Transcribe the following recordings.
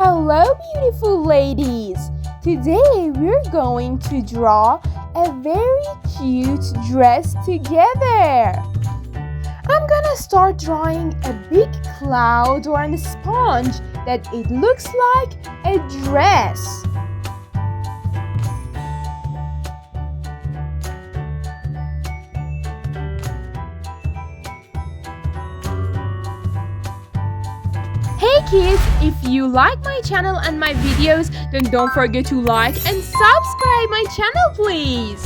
Hello, beautiful ladies! Today we're going to draw a very cute dress together. I'm gonna start drawing a big cloud or a sponge that it looks like a dress. Hey kids, if you like my channel and my videos, then don't forget to like and subscribe my channel, please.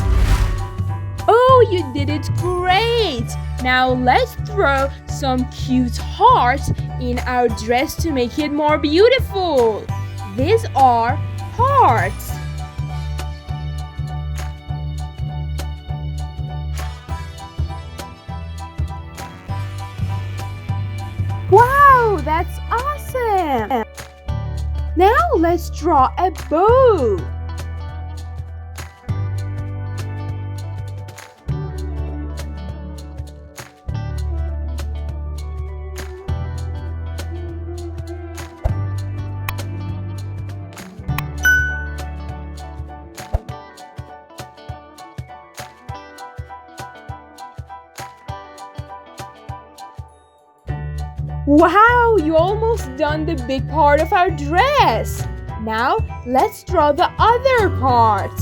Oh, you did it great! Now let's throw some cute hearts in our dress to make it more beautiful. These are hearts. Wow, that's awesome! Now let's draw a bow. Wow, you almost done the big part of our dress. Now, let's draw the other part.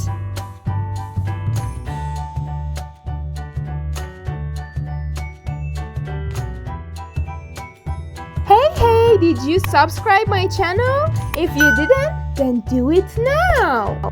Hey, did you subscribe my channel? If you didn't, then do it now.